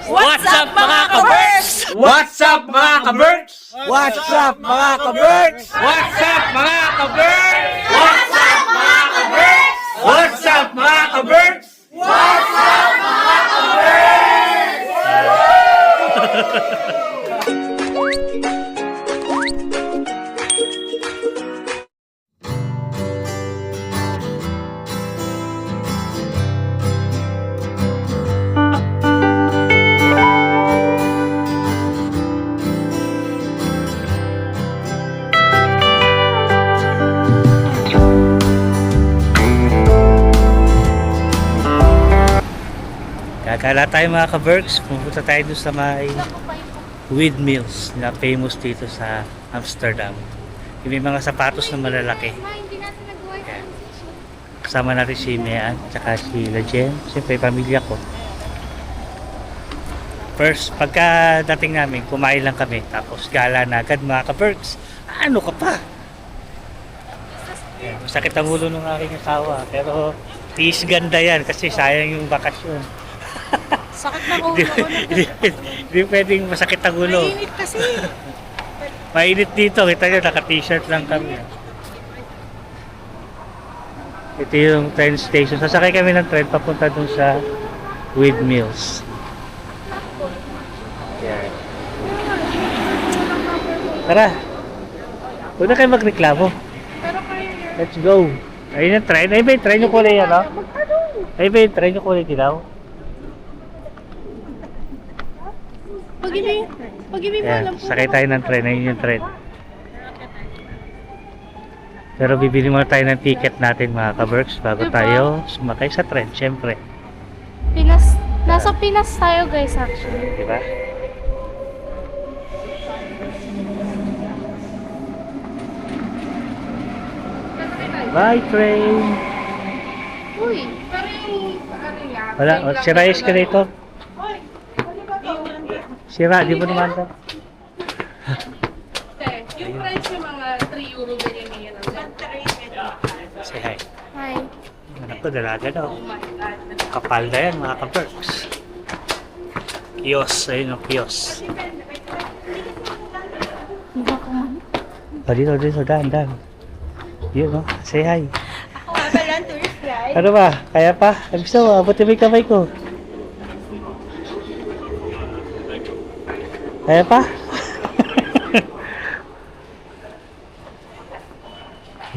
What's up mga ka-Berks? What's up mga ka-Berks? What's up mga ka-Berks? What's up mga ka-Berks? What's up mga ka-Berks? What's up mga ka-Berks? What's up mga ka-Berks? Gagala tayo mga ka-Berks, pupunta tayo doon sa may windmills na famous dito sa Amsterdam. Yung may mga sapatos na malalaki. Yan. Kasama natin si Mean, tsaka si Lajen, siyempre pamilya ko. First, pagka dating namin, kumain lang kami, tapos gala na agad mga ka-Berks. Ano ka pa? Yan. Masakit ang ulo ng aking asawa, pero tiis ganda yan kasi sayang yung bakasyon. Sakit na ulo ko na. Hindi pwedeng masakit ang ulo. Mainit kasi. Mainit dito. Kita nyo, naka-t-shirt lang kami. Ito yung train station. Sasakay kami ng train papunta dun sa windmills. Yan. Tara. Huwag na kayo magreklamo. Let's go. Ayun yung train. Ayun ba yung train yung kulay ano? Ayun ba yung train yung kulay dilaw? Pag-ibig mo Ayan, alam po. sakay tayo ng train. Ayun yung train. Pero bibili muna tayo ng ticket natin mga ka-Berks bago tayo sumakay sa train, syempre. Nasa Pinas tayo guys actually. Diba? Bye train! Uy, pero yung ano nga. Wala, sira yung escalator. Sira, di mo naman ito. Yung price yung mga 3 euro ganyan ngayon. Say hi. Hi. Anak ko, dalaga daw. Oh my God. Kapal na yan mga ka-Berks. Kiyos, ayun ang kiyos. Mukha ko man. O dito, dahan. Yun o, say hi. Ako nga pala ang tourist guide. Ano ba? Kaya pa? Gusto mo, abutin mo yung kamay ko. Kaya pa?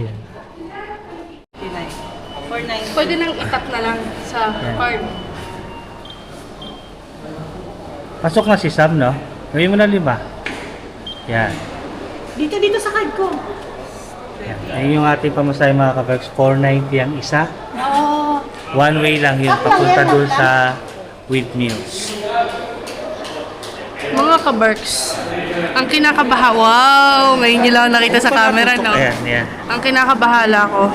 Yan. Pwede nang itap na lang sa card. Pasok na si Sam, no? Gawin mo na 5. Yan. Dito sa card ko. Yan. Ayun yung ating pamasahe mga ka-Berks. 490 ang isa. Oo. One way lang yun. Papunta dun sa windmills. Mga ka-Berks, ang kinakabaha, wow! Ngayon nyo lang nakita sa camera, no? Ayan. Ang kinakabahala ko,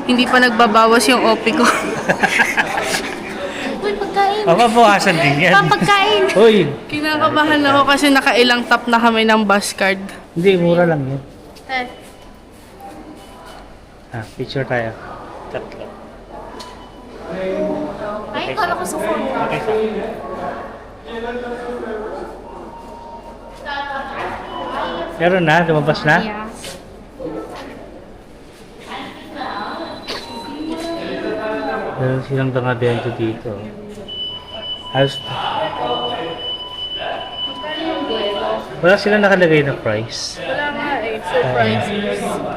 hindi pa nagbabawas yung OP ko. Uy, pagkain! Papabawasan din yan. Papagkain! Uy! Kinakabahan ako kasi nakailang tap na kami ng bus card. Hindi, mura lang yun. Picture tayo. Tatlo. Ay, kala ko sa phone. Okay, Sam. Meron na? Lumabas na? Yeah. Meron silang dangabento dito. Halos... Wala silang nakalagay na price. Wala nga eh, surprise.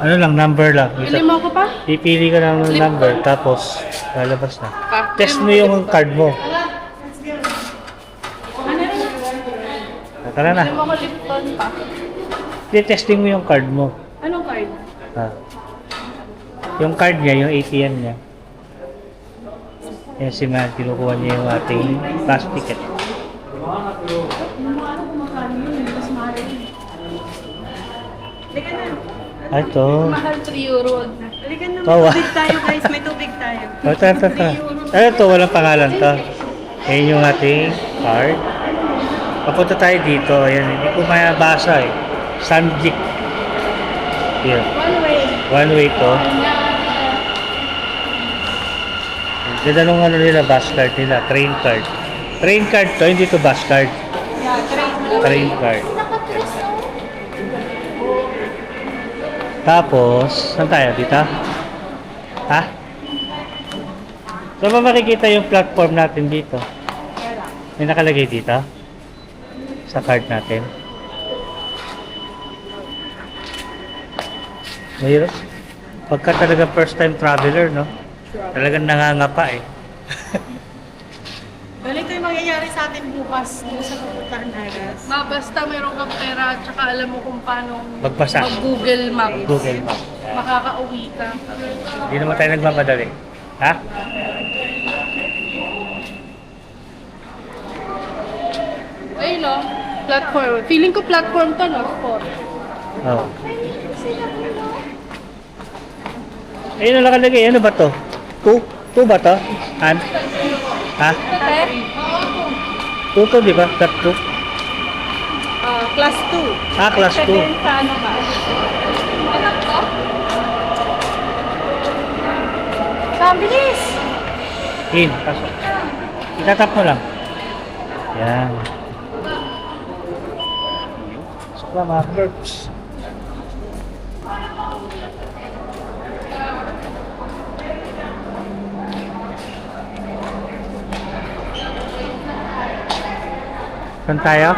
Ano lang, number lang. Pili mo ako pa? Pipili ka lang ng number, tapos lalabas na. Pa. Test mo yung card mo. Tara na. Pili mo ako Lipton pa. Testing mo yung card mo. Anong card? Yung card niya, yung ATM niya. Yan si Man, kinukuha niya yung ating bus ticket. Ito. Mahal 3 euro. Halika na, Tawa. may tubig tayo guys, may tubig tayo. Ito. Ito, walang pangalan to. Ayan yung ating card. Papunta tayo dito. Ayan, hindi ko mabasa eh. Sanjik. Here. One way to. Ganda nung ano nila, bus card nila, train card. Train card to, hindi to bus card. Train card. Tapos, saan tayo? Dito? Ha? So ba makikita yung platform natin dito? May nakalagay dito? Sa card natin. Mayroon. Pagka talaga first time traveler, no? Talagang nangangapa eh. Ganito yung mangyayari sa atin bukas kung sa pupuntahan Aras. Basta mayroon kang pera at saka alam mo kung paano Magbasa. mag-Google Maps. Google Map. Makakauwi ka. Hindi naman tayo nagmamadali. Ha? Ayun no, platform. Feeling ko platform to, no? Sport. Oo. Ayun na nakalagay. Ano ba to? 2 ba to? Han? Ha? 2 to, di ba? Cut 2? Class 2. Ah, class 2. Second sa ano ba? Bilis! In, pasok. Itatap mo lang. Yan. Pasok na mga clerks. Saan tayo?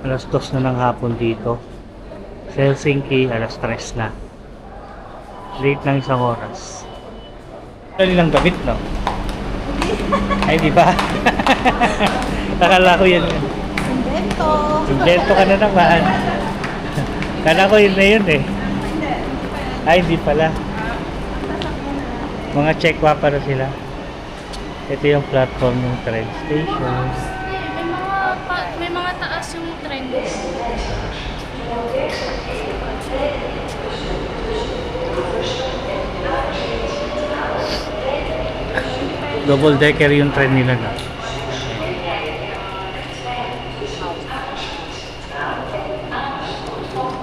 Alas 2 na ng hapon dito. Sa Helsinki, alas 3 na. Late ng 1 oras. Ano nilang damit, no? Ay, di ba? Nakala ko yun. Invento! Invento ka na naman. Kala ko yun na yun eh. Ay, hindi pala. Mga checkwa para sila. Ito yung platform ng train station. May mga taas yung trend. Double decker yung train nila na.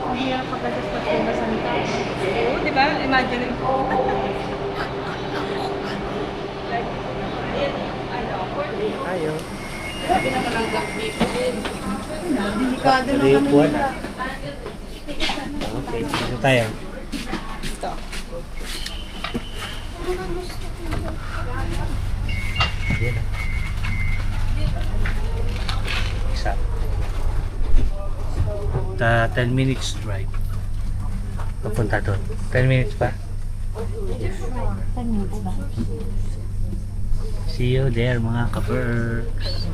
Mahirap pagkatas pag pumasan ka. Oo, di ba? Imagine mo. Ayaw. Delikado na Pwede kami upuan, nila. Okay, dito tayo. Yan. Isa. 10 minutes drive. Papunta doon. 10 minutes pa? Yes. 10 minutes ba? See you there mga ka-berks.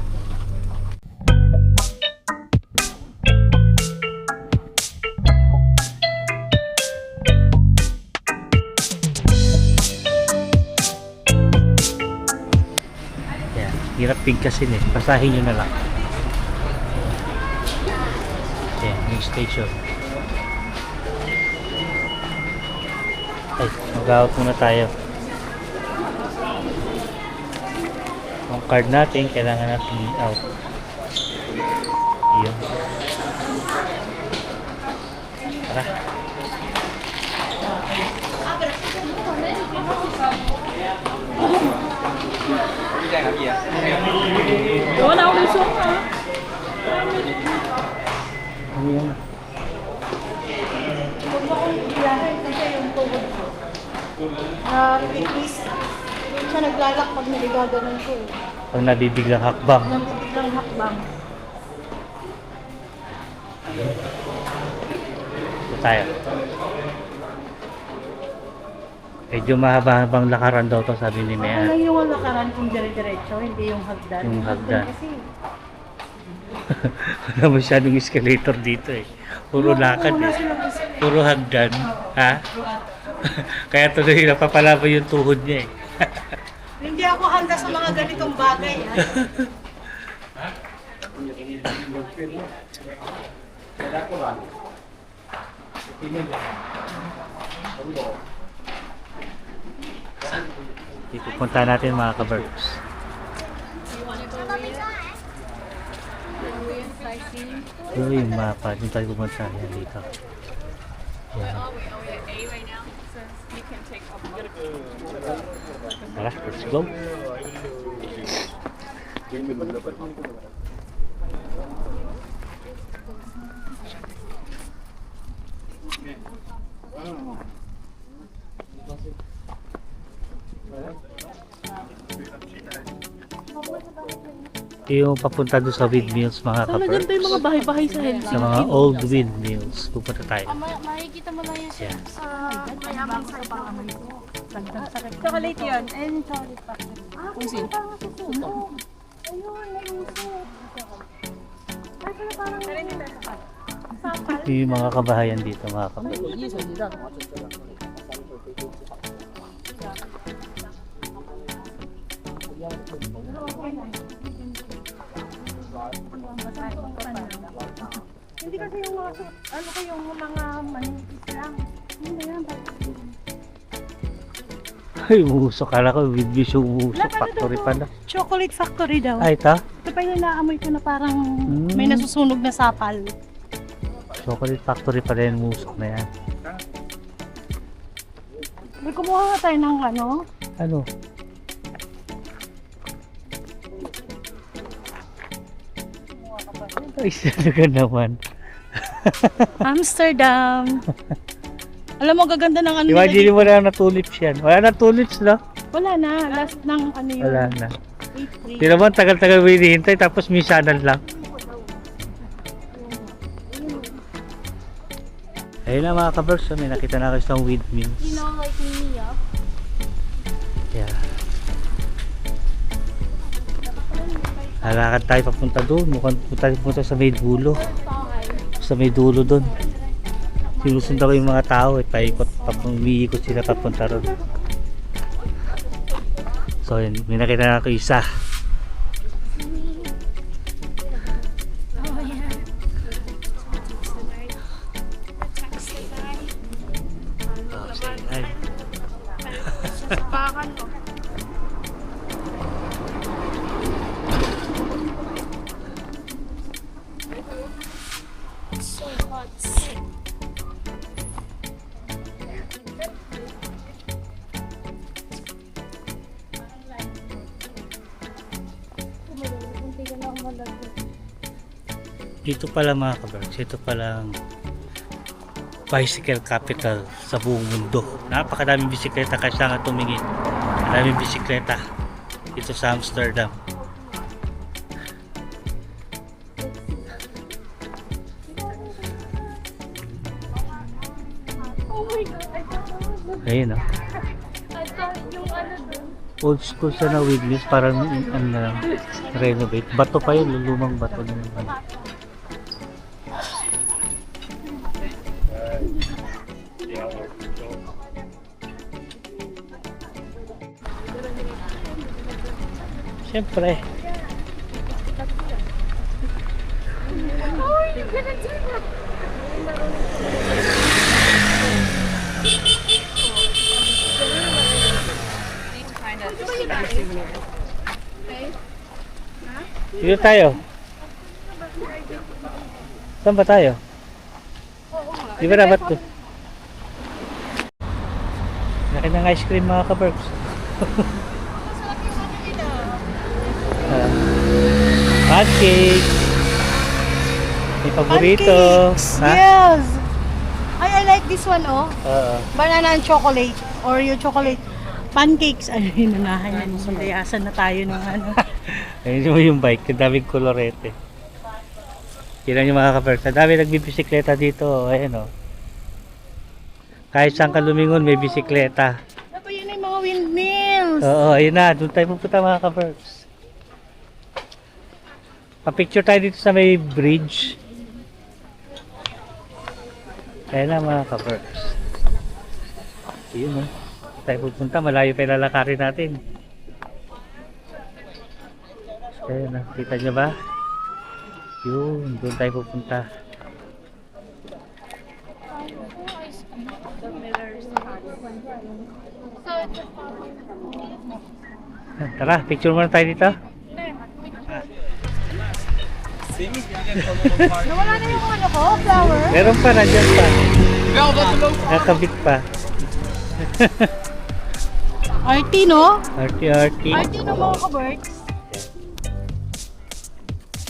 Yan, hirap bigkasin eh. Basahin nyo na lang. Yan, yung station. Ay, mag-out muna tayo. Yung card natin, kailangan natin i-out. Yun. Tara. Wala akong gusto ka. Ano yun? Huwag mo akong biyahe kasi yung tuhod ko. Pipis. Siya naglalak pag nagagano'n ko eh. Pag nabibiglang hakbang. Nang biglang hakbang. Ito tayo. Medyo mahaba-habang lakaran daw to, sabi ni Ano Mea. lang yung lakaran kung dire-diretso, hindi yung hagdan. Yung hagdan. Kasi, Wala masyadong escalator dito eh. Puro lakad wala eh. silang isa. Puro hagdan. Ha? Kaya tuloy napapalabo yung tuhod niya eh. Hindi ako handa sa mga ganitong bagay. Ipupunta natin mga ka-berks. Ito yung mapa. Dito tayo pumunta. Yan dito. Yan. Tara, let's go. Yung papunta doon sa windmills mga Sana dyan tayo ka-perks. mga bahay-bahay sa Sa Helsinki. mga old windmills. Pupunta tayo. Makikita mo lang yung Yeah. sa mayamang sa ibang Chocolate yun. And chocolate pa. Usin. Ayun, may uso. Ay, pero parang Yung mga kabahayan dito mga ka-perks. Hindi kasi yung mga, ano ko yung mga manipis lang. Hindi na yan. Ay, umusok. Kala ko windmills yung umusok. Factory pa na. Chocolate factory daw. Ay, ito? Ito pa yung naamoy ko na parang may nasusunog na sapal. Chocolate factory pa rin yung umusok na yan. May kumuha nga tayo ng ano. Ano? Ay, talaga naman. Amsterdam. Alam mo, gaganda ng ano nila Imagine dito. mo na na tulips yan. Wala na tulips, no? Wala na. Last ng ano yun. Wala na. 8-3. Di naman, tagal-tagal mo hinihintay, tapos minsanan lang. Ayun na mga ka-birds, may nakita na kayo sa windmills. you know, like Mia. Yeah. Lalakad tayo papunta doon. Mukhang punta sa may dulo. Sa may dulo doon. Sinusundan ko yung mga tao. Paikot, umiikot sila papunta doon. So yun, may nakita na ako isa. Oh, say hi. Pakan ko. So hot. Dito pala mga ka-birds, ito palang bicycle capital sa buong mundo. Napakadaming bisikleta kasi nga tumingin. Maraming bisikleta dito sa Amsterdam. Oh my God, I thought Ayun oh. yung ano doon. Old school siya na windmills, parang ano na lang, renovate. Bato pa yun, lumang bato na yun. Siyempre. Oh, you're gonna do that. Dito tayo. Saan ba tayo? Di ba dapat to? Laki ng ice cream mga ka-berks. Pancakes. May paborito. Pancakes! Ha? Yes! I like this one, oh. Oo. Banana and chocolate. Oreo chocolate. Pancakes. Ay, hinunahan yan. Sundayasan na tayo ng ano. Ayun mo yung bike. Ang daming kolorete. Yan yung mga ka-berks. Ang dami nagbibisikleta dito. Ayan o. Kahit saan ka lumingon, may bisikleta. Ano pa yun yung mga windmills? Oo, ayun na. Doon tayo pupunta mga ka-berks. Pa-picture tayo dito sa may bridge. Ayun na mga ka-berks. Ayun o. Tayo pupunta. Malayo pa ilalakarin natin. Ayun na. Kita nyo ba? Yun. Doon tayo pupunta. Tara, picture muna tayo dito. Nawala na yung ano ko, flower. Meron pa, nandyan pa. Nakabit pa. Arty, no? Arty-arty. Arty no mga ka-birds.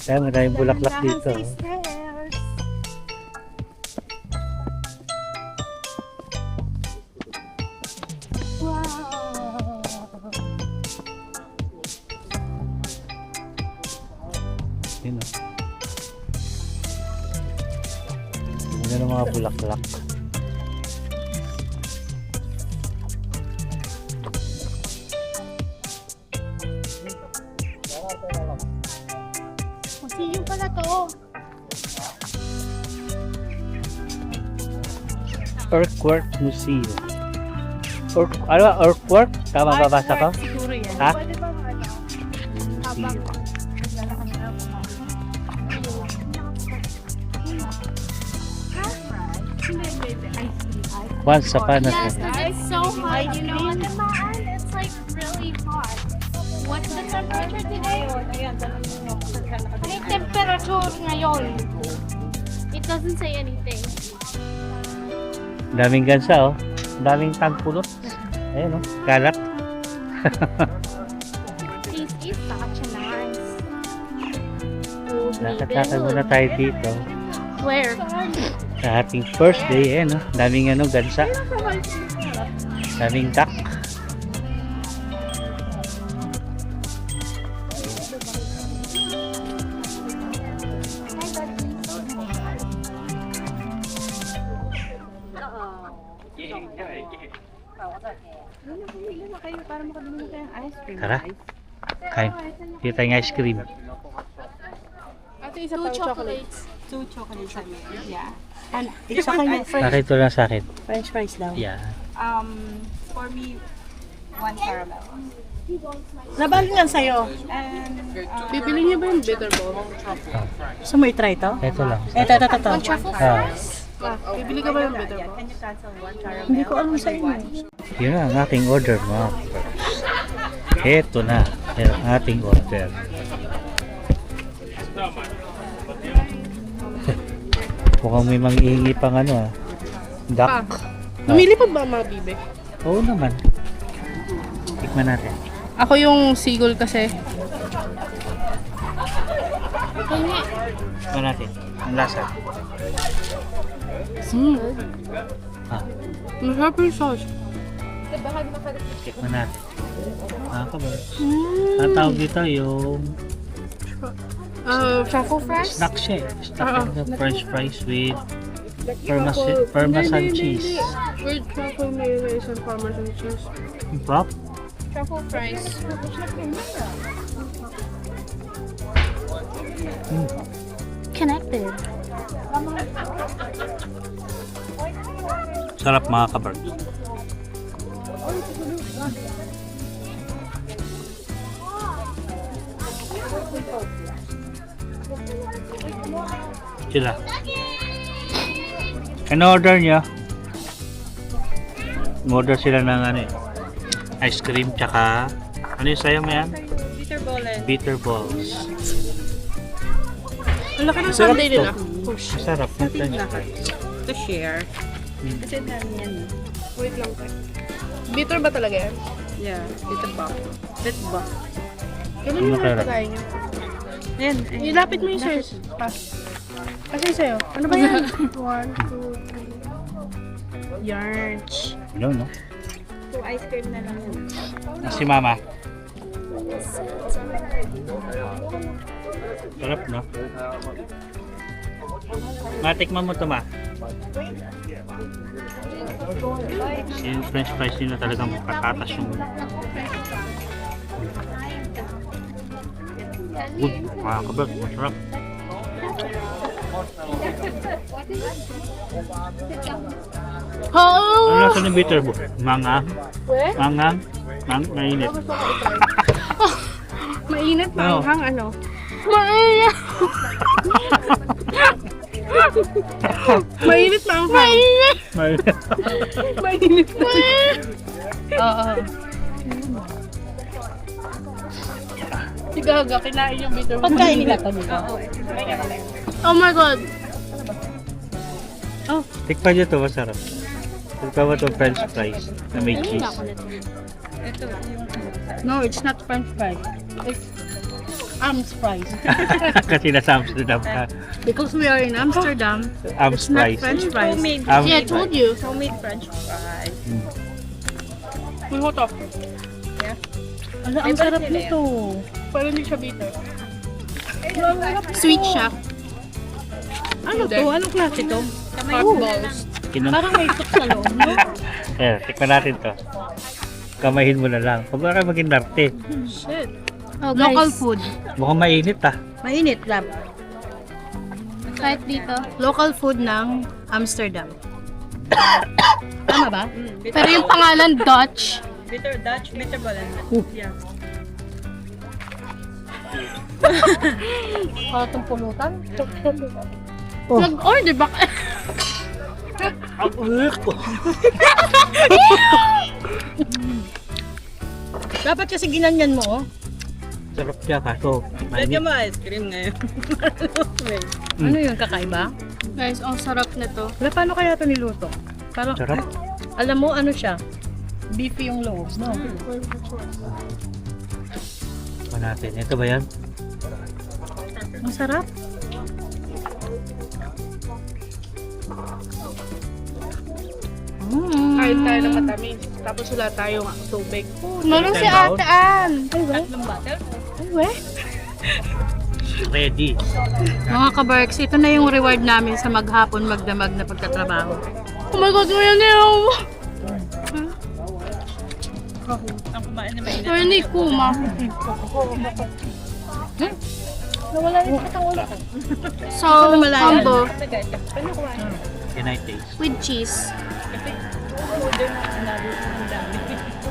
Kaya maraming bulaklak dito. Stairs. Yun o. Yan ang mga bulaklak. Museum pala to. Earthwork Museum. Ano ba? Earthwork? Tama ba basa ko? Siguro yan. Ha? Pwede ba ano? Museum. Once upon a Yes, time. it's so hot. You know, at the maan, it's like really hot. What's the temperature today? Ano yung temperature ngayon? It doesn't say anything. Daming gansa oh. Daming tangpulot. Ayun oh. Kalat. This is such a nice. Nakataka muna tayo dito. Where? Sa ating first day, no? Daming ano, gansa. Daming duck. Tara. Kain. Dito tayong ice cream. Ate, isa Two pang chocolate. chocolates. 2 chocolates I mean. Yeah. Ano? Isa kanya. Bakit ito lang sa akin? French fries daw. Yeah. For me, 1 caramel. Nabalin lang sa'yo. And, Bibili niyo ba yung bitter ball? Gusto mo i-try to? Ito lang. Ito. One truffle Ah, Bibili ka ba yung bitter ball? can you cancel 1 caramel? Hindi ko alam sa inyo. yun na ang ating order, mga friends. Ito na. Yan ang ating order. Mukhang may mangihingi pang ano ah. Duck. Namili pa ba mga bibe? Oo naman. Tikman natin. Ako yung seagull kasi. Tikman natin. Ang lasa. Ah, Masarap yung sauce. tikman natin. Nakakabal. Ang tawag dito yung Truffle fries? snack siya eh. Snack na french fries with parmesan cheese. With truffle mayonnaise and parmesan cheese. Prop? Truffle fries. Connected. Sarap mga kabarg. Sila. Ano order niya? Order sila ng ano eh. Ice cream tsaka ano yung sayo mo yan? Bitter ball and Bitter balls. Ang laki ng Sarap sundae to. nila. Masarap. to share. Kasi dami yan. Wait lang tayo. Bitter ba talaga yan? Yeah, bitter ball. Bitter ball. Kailan Ano yung kaya? pagkain niyo? Ayan. Ilapit mo yung sirs. Kasi sa'yo. Ano ba yan? 1, 2, 3. Yarns. Yun, no? 2 ice cream na lang yun. Si mama. Sarap, no? Matikman mo ito, ma. Yung french fries nila talagang katatas yung good. Makakabag, masarap. Ano nasa ng bitter bo? Mangang? Mangang? Mainit. Mainit, Ano? manghang, ano? Mainit, manghang. Mainit. Mainit. Oo. Si Gaga, kinain yung bitter ball. Pagkain nila to nila. Oh my God. Tikpan nyo ito, masarap. Tikpan mo ito french fries na may cheese. Ito, yung No, it's not French fries. It's Am's fries. Kasi nasa Amsterdam ka. Because we are in Amsterdam, Am's it's not fries. French fries. homemade. Am's Yeah, I told you. Homemade French fries. May hot dog. Ano, ang Iba sarap sila nito. Pero hindi siya bitter. Sweet siya. Ano to? Anong klase to? Hot balls. Kinun- Parang may food sa loob, no? Eh, tikman natin to. Kamahin mo na lang. Huwag ka maging narte. Shit. Oh, Local guys. food. Mukhang mainit ah. Mainit, lab. Kahit dito. Local food ng Amsterdam. Tama ba? Pero yung pangalan, Dutch. Bitter Dutch, bitter balance. Yeah. Para itong pulutan. Nag-order ba? Ang ulit ko. Dapat kasi ginanyan mo, oh. Sarap siya kaso. Lagyan Mainit. mo ice cream ngayon. Ano yun, kakaiba? Guys, ang sarap nito. Wala, paano kaya ito niluto? Parang, Sarap. alam mo, ano siya? Beefy yung loob, no? Tikman natin. Ito ba yan? Ang sarap. Kain tayo ng matamis. Tapos wala tayong tubig. Meron si Ate Ann. Tatlong bottle. Ready. Mga kabarks, ito na yung reward namin sa maghapon magdamag na pagtatrabaho. Oh my God, ngayon yun. Ang kumain na mainit. Pero hindi kuma. Nawala rin sa ulo ko. So, combo Can I taste? with cheese.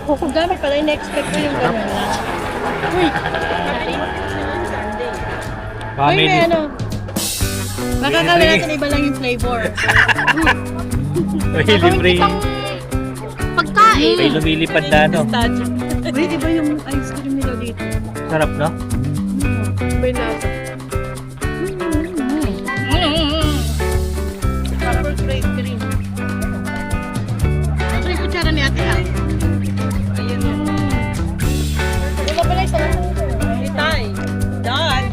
Kung gamit pala, in-expect ko yung gano'n. Baka Uy, may may dis- ano. Makakala natin iba lang yung flavor. may libre. Pagkain. May lumilipad na ano. Pistachio. Uy, iba yung ice cream nila dito. Sarap no? Iba yung nasa. Proper grade green. Ito yung kutsara ni Ate Al. Ayun yun. Wala pala yung sarap nito. Itay. Done.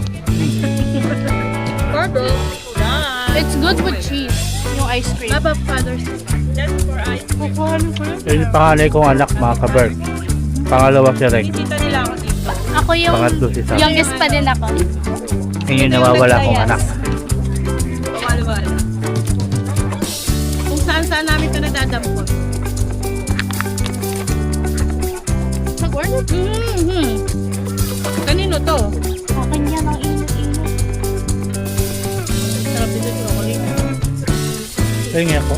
Purple. Done. It's good with cheese. Yung ice cream. Baba Father's That's for ice cream. Yung panganay kong anak mga kaberg. Pangalawa si Reg. Bisita nila ako dito. Ako yung Pangatlo si Sam. youngest pa din ako. Yun yung nawawala kong anak. Pawala-wala. Kung saan-saan namin ito nadadampot. Nag-order? Kanino to? Akin yan ang init-init. Sarap dito yung chocolate. Ito yung ako.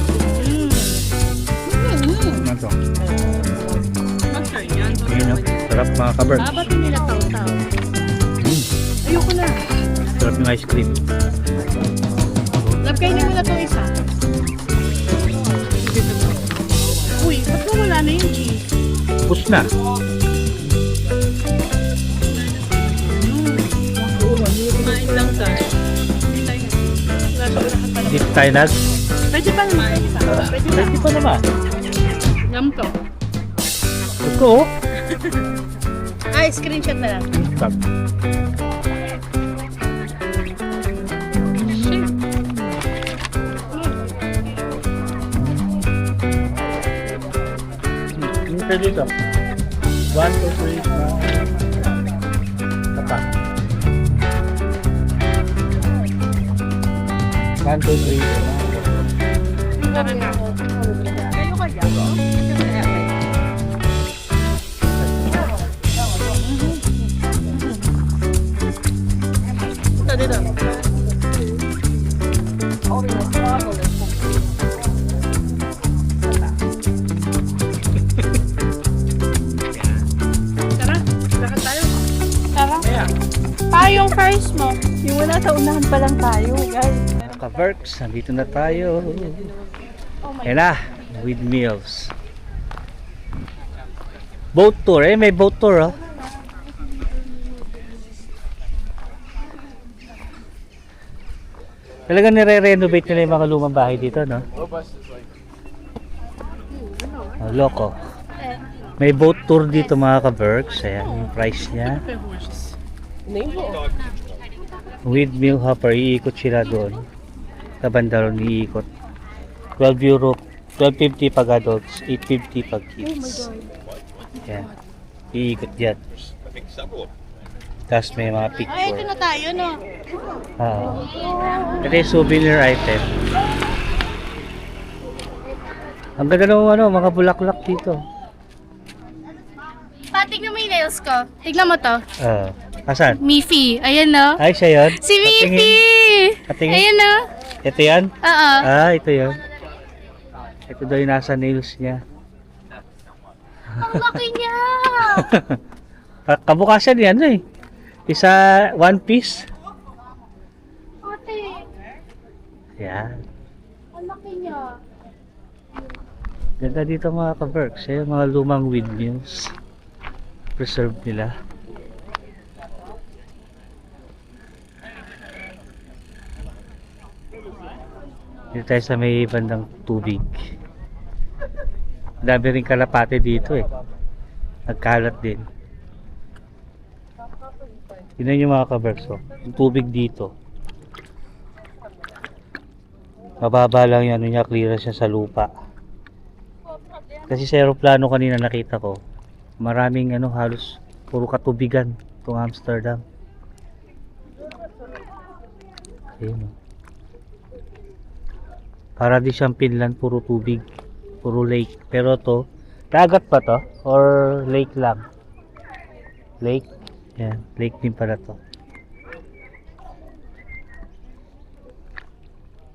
Ano to? Master yan. Yun no? Sarap mga kaberg. Ba't hindi na taw-taw? Ayoko na. Sarap yung ice cream. Lab, kainin mo na itong isa. Uy, ba't wala na yung cheese? Bus na. Kumain lang tayo. Dito tayo nag. Pwede pa naman. Pwede pa. Pwede pa naman. Yum to. Ito oh. Ay, screenshot na lang. Stop. Pwede dito. 1, 2, 3, 4. Tapa. 1, 2, 3, 4. Tara na. Kayo kaya? Ito dito. Tara, lakad tayo. Tara. Tayo yung fries mo. Yung wala sa unahan pa lang tayo, guys. Ka-Berks, nandito na tayo. Ayan na, with meals. Boat tour, may boat tour oh. Talagang nire-renovate nila yung mga lumang bahay dito, no? Oh, loko. May boat tour dito mga ka-Berks. Ayan yung price niya. Windmill hopper, iikot sila doon. Sa banda ron iikot. 12 euro, 12.50 pag adults, 8.50 pag kids. Ayan. Iikot dyan. Tapos may mga Ay, ito picture. na tayo, no? Ito yung souvenir item. Ang ganda ng ano, mga bulaklak dito. Pa, tignan mo yung nails ko. Tignan mo to. Asan? Miffy. Ayan, no? Ay, siya yun? Si Miffy! Patingin. Ayan, no? Ito yan? Oo. Ito yan. Ito daw yung nasa nails niya. Ang laki niya! Kabukasan yan eh. Isa, one piece. Ate, Yan. ang laki niya. Ganda dito mga ka-Berks. Yung mga lumang windmills. Preserve nila. Dito tayo sa may bandang tubig. Dami rin kalapate dito eh. Nagkalat din. Tignan nyo mga ka-Berks. Yung tubig dito. Mababa lang yan. Yung clearance niya sa lupa. Kasi sa aeroplano kanina nakita ko. Maraming halos puro katubigan itong Amsterdam. Ayun. Para di siyang Finland, puro tubig, puro lake. Pero to, dagat pa to? Or lake lang? Lake? Yan, lake din pala to.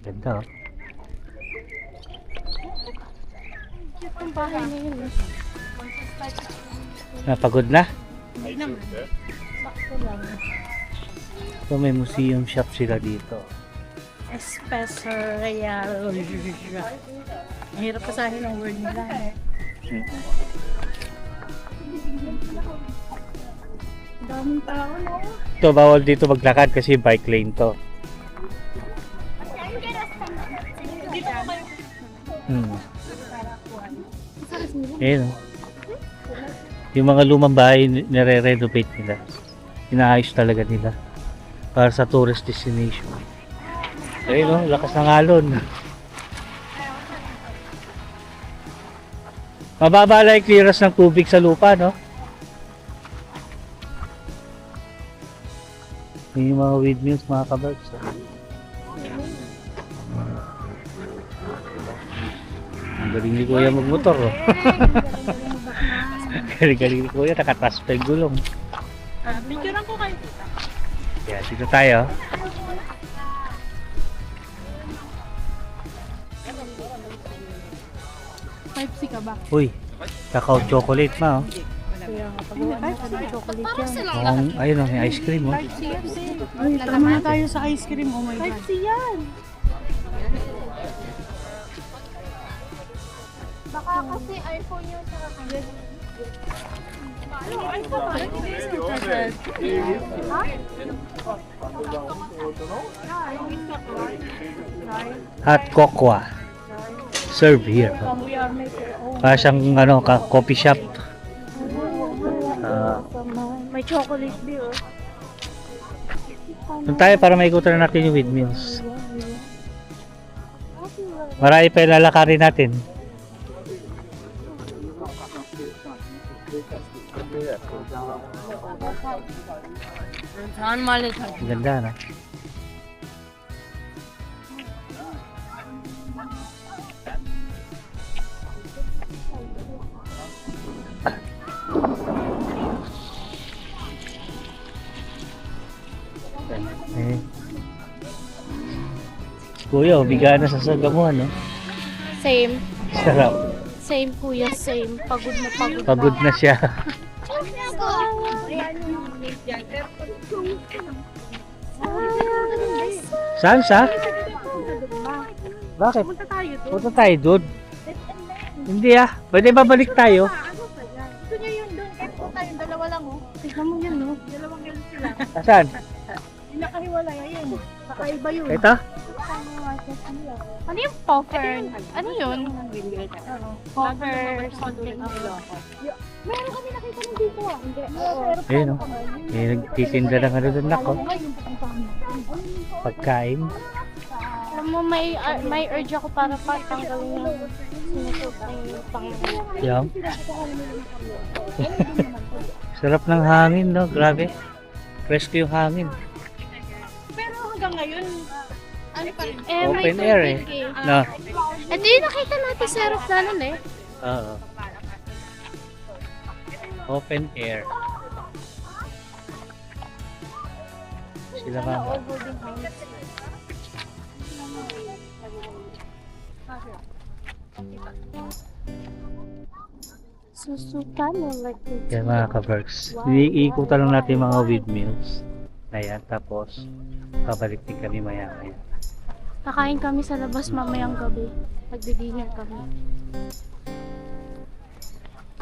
Ganda oh. Napagod na? So may museum shop sila dito. Espresso Real. Mahirap pasahin ang word nila. Daming tao, no? Ito, bawal dito maglakad kasi bike lane to. Ayun oh. Yung mga lumang bahay nire-renovate nila. Inaayos talaga nila para sa tourist destination. Ayun oh, lakas ng alon. Mababa lang yung clearance ng tubig sa lupa, no? Yung mga windmills, mga ka-Berks. Ang galing ni Kuya magmotor, oh. Galing ni Kuya, nakatas pa yung gulong. Picturean ko kayo. Kaya dito tayo. Type C ka ba? Uy, kakao chocolate ma, oh. Kaya nga pagawa na ka ng chocolate yan. Ayun oh, may ice cream, oh. Ay, tama na tayo sa ice cream. Oh my God. Type C yan. Baka kasi iPhone yun sa kakagad. Hot cocoa. Serve here. Para siyang coffee shop. May chocolate beer. Doon tayo para maikutan na natin yung windmills. Marami pa yung lalakarin natin. Ang ganda na. Eh. Kuya, biga na sa sagamuhan, no? Same. Sarap. Same, kuya. Same. Pagod na pagod. Pagod na siya. Saan siya? Bakit? Punta tayo doon. Punta tayo doon. Hindi ah. Pwede babalik tayo. Gusto niya yun doon. Kahit po tayong dalawa lang, oh. Tignan mo yan, no? Dalawang yan sila. Saan? Yung nakahiwalay, ayun. Kakaiba yun. Ito? Ano yung puffer? Ano yun? Puffer something. Meron kami nakita ng dito ah. Ayun o. May nagtitinda ng ano doon ako. Pagkain. Alam mo, may urge ako para patanggalin yung sinusupang pang... Yan. Sarap ng hangin, no? Grabe. Fresco yung hangin. Pero hanggang ngayon, ano pa rin? Open air eh. No? Ito yung nakita natin sa aeroplanon eh. Oo. Open air. Sila mama. Susukan mo like this. Yan mga ka-Berks. Iikutan lang natin yung mga windmills. Na yan. Tapos, pabalik din kami maya-maya. Kakain kami sa labas mamayang gabi. Magdi-dinner kami.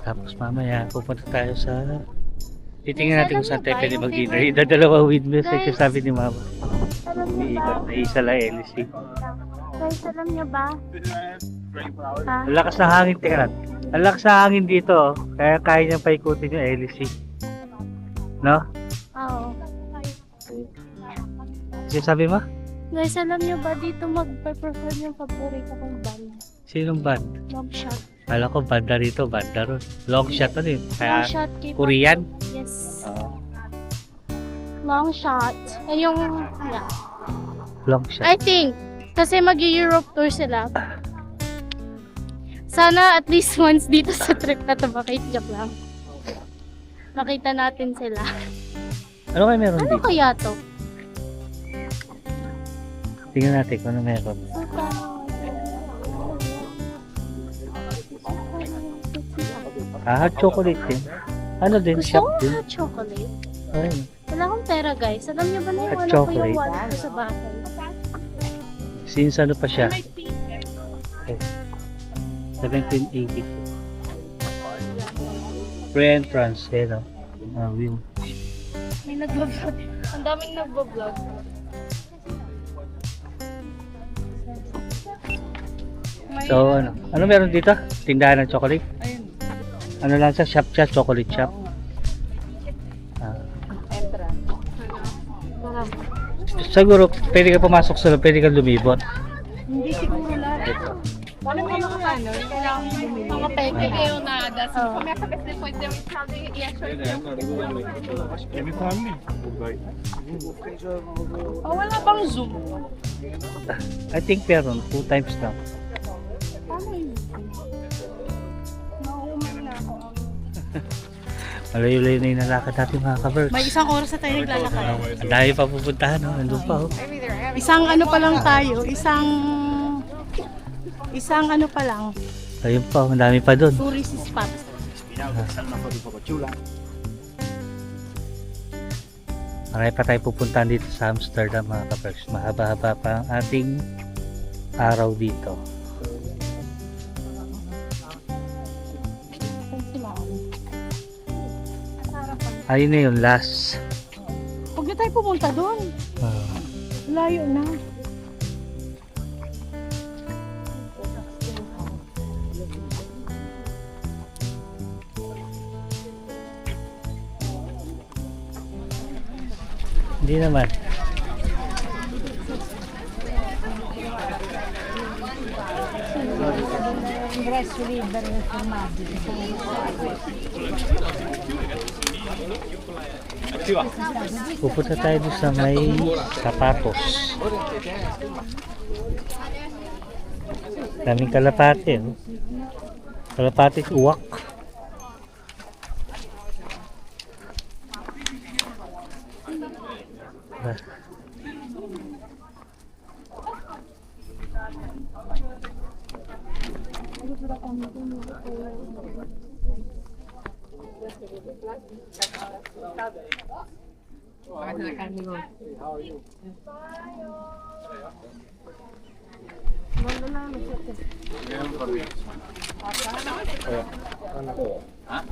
Tapos mamaya, pupunta tayo sa... Titingnan natin kung saan tayo Alam pwede niyo ba, mag-dinner. yung Ida dalawa windmills. Guys. Kasi sabi ni mama. Alam niyo ba? Umiikot na isa lang LC. Guys, alam niyo ba? Ha? Ang lakas ng hangin, tingnan. Ang lakas ng hangin dito, oh. Kaya kaya niyang paikutin yung LC. No? Oo. Kasi sabi mo? Guys, alam niyo ba dito mag-perform yung paborito kong band? Sinong band? Long shot. Kala ko banda rito, banda ron. Long shot ano yun? Long Kaya shot K-pop. Korean? Yes. Oo. Long shot. Yung, yeah. Long shot. I think, kasi mag-Europe tour sila. Sana at least once dito sa trip na to, joke lang. Makita natin sila. Ano kayo meron Ano dito? kaya to? Tingnan natin kung ano meron. Hot chocolate din. Ano din? Gusto Shop ko din. hot chocolate. Ayun. Wala akong pera guys. Alam niyo ba na yung Hot wala ko chocolate. yung wallet ko sa bahay? Since ano pa siya? Okay. 1780. Free entrance. Yan o. View. May nagbablog. Ang daming nagbablog. So ano? Ano meron dito? Tindahan ng chocolate? Ano lang sa shop siya? Chocolate shop? Ah. Tara. Siguro pwede ka pumasok sa loob, pwede ka lumibot. Hindi siguro lahat. Ano mo yung mga ano? Kailangan mo bumili. Mga peke. Kayo na, that's Oh. Comienza que se puede usar de Oh, wala bang Zoom? I think meron, 2 times lang. Paano yun? Nauumay na ako. Malayo-layo na yung nalakad natin mga ka-Berks. May isang oras na tayo naglalakad. Ang dami pa pupuntahan, no? Nandun pa, oh. Isang ano pa lang tayo, isang ano pa lang, Ayun pa, ang dami pa doon. tourist spot. Marami pa tayo pupuntahan dito sa Amsterdam mga ka-Berks. Mahaba-haba pa ang ating araw dito. Ayun na yun, last. Huwag na tayo pumunta doon. Layo na. Hindi naman. Pupunta tayo doon sa may sapatos. Daming kalapate. Oh. Kalapate uwak. Ah.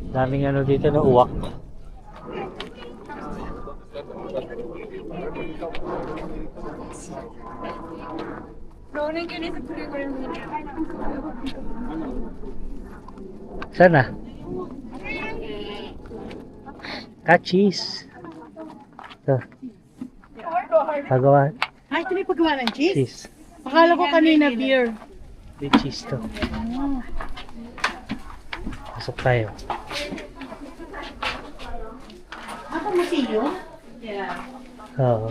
Daming ano dito na uwak. Sana? Cheese. Ito. Pagawa. Ay, ito may paggawa ng cheese. Cheese. Akala ko kanina beer. May cheese to. Pasok tayo. Ako masilyo? Oo.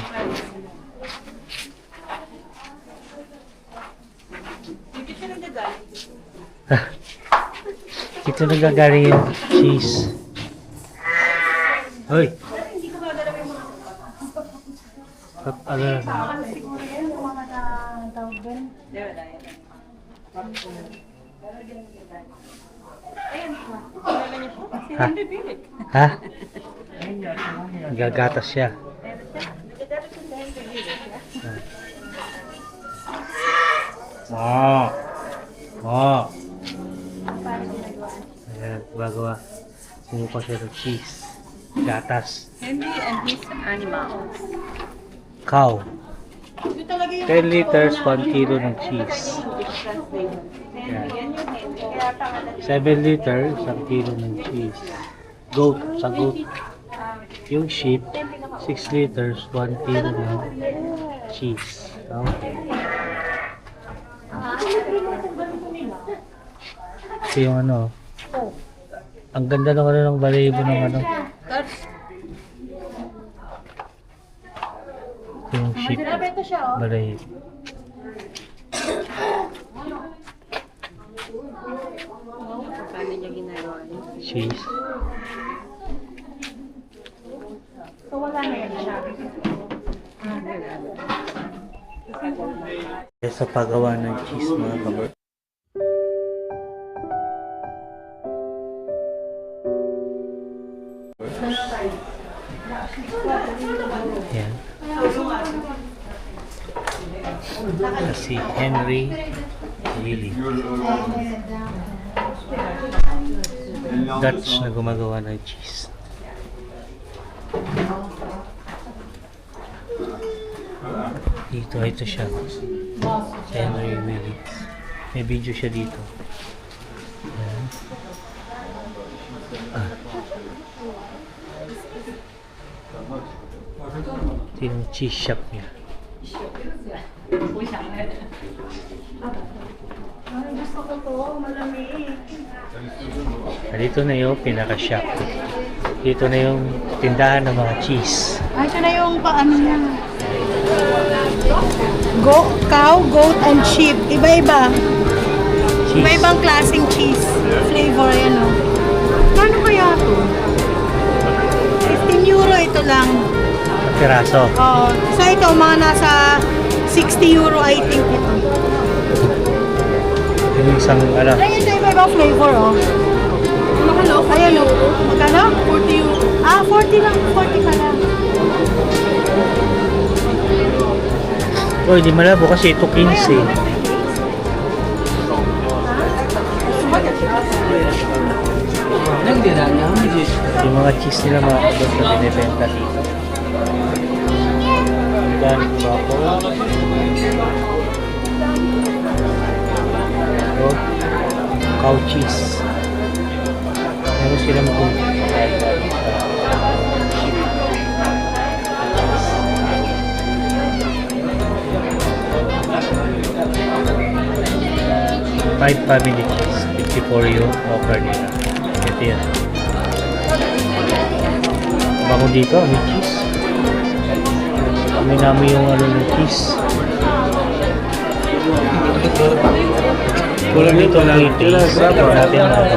Ito nagagaling yung cheese. Hoy! Ano na? Siguro yan, yung mga tawag doon. Ha? Ha? Gagatas siya. Oh. Oh. Ayan, gagawa. Sumuka siya ng cheese. Gatas. Henry and his animals. Cow. Ito talaga yung 10 liters, 1 kilo ng cheese. Ayan. 7 liters, 1 kilo ng cheese. Goat, sa goat. Yung sheep, 6 liters, 1 kilo ng cheese. Okay. Ito yung ano. Ang ganda ng ano ng balahibo ng ano. Ito yung sheep. Balahibo. Paano niya ginagawa niya? Cheese. So wala na yan siya. Sa paggawa ng cheese mga kabar. Yan. Si Henry Willie. Dutch na gumagawa ng cheese. Ito siya. Si Henry Willie. May video siya dito. Ayan. Ito yung cheese shop niya. Gusto ko to, malamig. Dito na yung pinaka-shop. Dito na yung tindahan ng mga cheese. Ay, ito na yung paano niya. Cow, goat, and sheep. Iba-iba. Cheese. Iba-ibang klaseng cheese. Flavor, yan o. Paano kaya ito? 15 euro ito lang. Piraso. Oh, so ito, mga nasa 60 euro I think ito. Yung isang ano. Ay, ito iba-ibang flavor oh. Mahalo? Ayan o. Magkano? 40 euro. Ah, 40 lang. 40 ka lang. Oh, hindi malabo kasi ito 15. Yung mga cheese nila mga kabot na binibenta dito. Organic truffle. Ito, cow cheese. Meron silang kung five family cheese, 54 yung offer nila. Ito yan. Bango dito, may cheese. May namin yung ano ng cheese. Kulang dito lang yung cheese. Ito natin ang ano.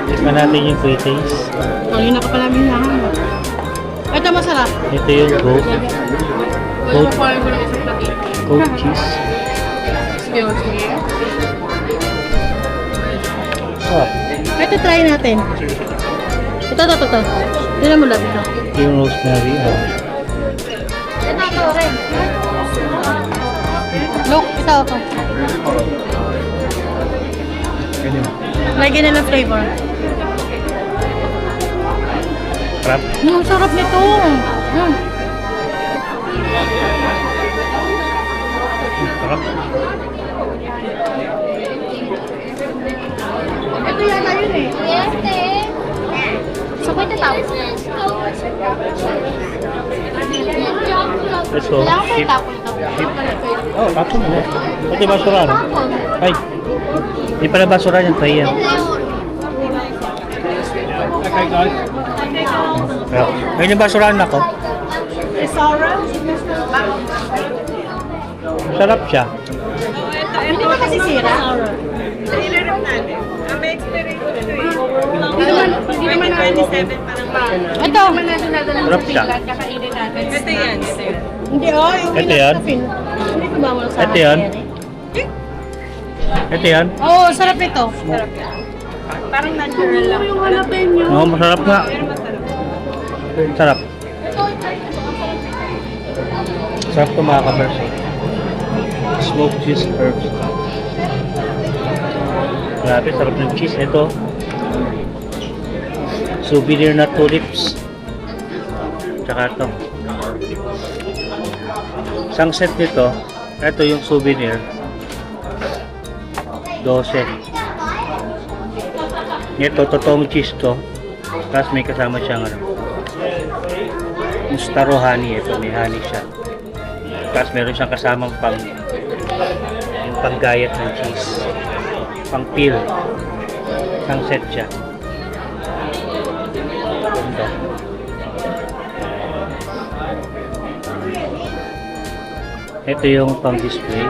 Tikman natin yung pre-taste. Kanina ka pala minahan. Ito masarap. Ito yung goat. Goat cheese. Sarap. Ito try natin. Ito. Tignan mo lang ito. Yung rosemary. Ito rin. Look, ito ako. Ganyan. Lagyan nila flavor. Sarap. Ang sarap nito. Sarap. Ito yata yun eh. Yes, eh. So, pwede tao. Let's go. Kailangan ko Ship. itapon ito. Oh, tapos mo. Pati basura, no? Ay. Di pala basura yan. Tayo yan. Ayun yung basurahan ako. Sarap siya. Hindi ba kasi sira? Hindi naman 27 parang Ito. Sarap siya. Ito yan. Hindi yung Ito yan? Hindi ko bawal sa Ito yan? Ito yan? Oo, sarap nito. Parang natural lang. Yung jalapeno. Oo, masarap nga. Sarap. Sarap ito mga kabers. Smoked cheese herbs. Grabe, sarap ng cheese. Ito. Souvenir na tulips. Tsaka ito. Isang set nito. Ito yung souvenir. 12. Ito, totoong cheese to. Tapos may kasama siyang mustaro honey. Ito, may honey siya. Tapos meron siyang kasamang yung panggayat ng cheese. Pang peel. Isang set siya. Ito. Ito yung pang display.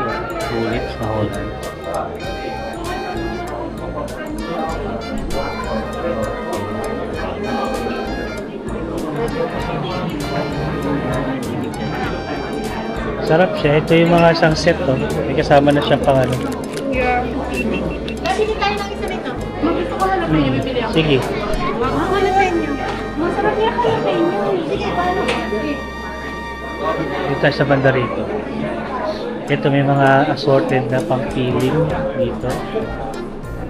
Tulips na Holland. Sarap siya. Ito yung mga isang set to. May kasama na siyang pang ano. Bibili tayo ng isa nito. Gusto ko jalapeno, bibili ako. Sige. Jalapeno. Masarap yung jalapeno. Sige, paano? Dito tayo sa banda rito. Ito may mga assorted na pang peeling dito.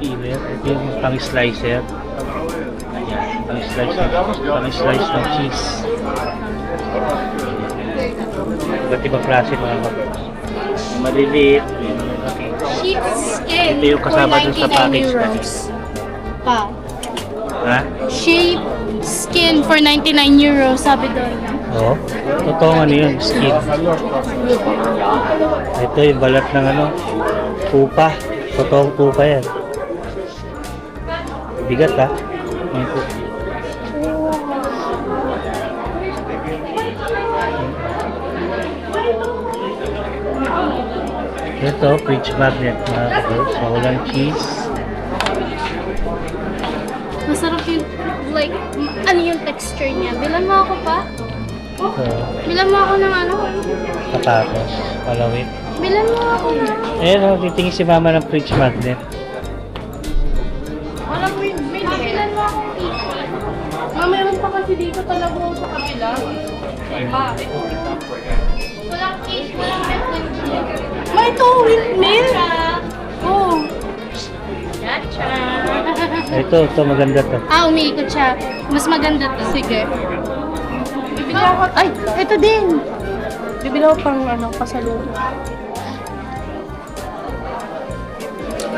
Peeler. Ito yung pang slicer. Ayan. Pang slice ng cheese. Iba't ibang klase mga kapatid. May maliliit, may malaki. Sheepskin Ito yung kasama dun sa package na. Pa. Ha? Sheepskin for 99 euros, sabi doon. Oo. Totoong ano yun, skin. Ito yung balat ng pupa. Totoong pupa yan. Bigat ha. May pupa. Ito, fridge magnet mga kabos. Walang cheese. Masarap yung, like, ano yung texture niya. Bilan mo ako pa? Ito, Bilan mo ako ng ano? patatas, palawit. Bilan mo ako na. Ayan o, titingin si mama ng fridge magnet. Walang windmill eh. Bilan mo akong cake. Meron pa kasi dito talaga sa kabila. Walang cake, walang windmill. May ito, windmill. Oh. Ito, maganda to. Umiikot siya. Mas maganda to. Sige. Bibili ako. Ay, ito din. Bibili ako pang pasalubong.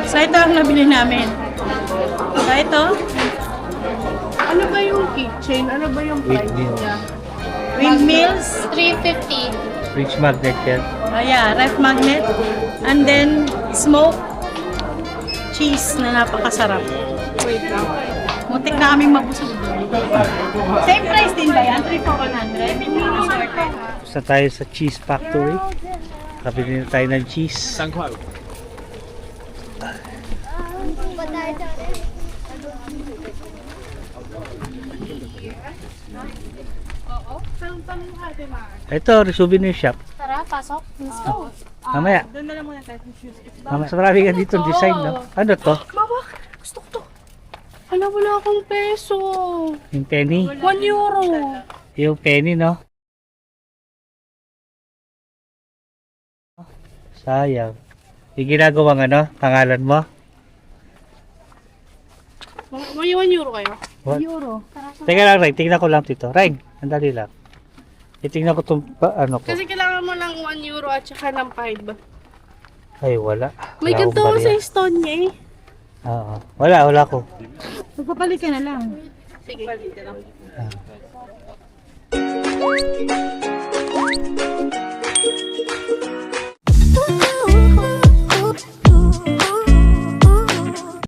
So, ito ang nabili namin. So, ito, Ano ba yung keychain? Ano ba yung price Windmill. niya? windmills. 350. Fridge magnet yan. Yeah, ref magnet. And then, smoked cheese na napakasarap. Wait lang. Muntik na kaming mabusog. Same price din ba yan? 3 for 100? Gusto tayo sa cheese factory. Kabili na tayo ng cheese. Ito, souvenir shop. Tara, pasok. Let's go. Mamaya. Doon na lang muna tayo. Mas marami ka dito design, no? Ano to? Mama, gusto ko to. Hala, wala akong peso. Yung penny. 1 euro. Yung penny, no? Sayang. Yung ginagawang ano, pangalan mo? May 1 euro kayo? What? Teka lang, Reg. Tingnan ko lang dito. Reg, andali lang. Itingnan ko itong, ano ko. Kasi kailangan mo ng 1 euro at saka ng 5. Ay, wala. May Wala ganito akong ako sa barya. Estonia eh. Oo. Wala ko. Magpapalit ka na lang. Sige.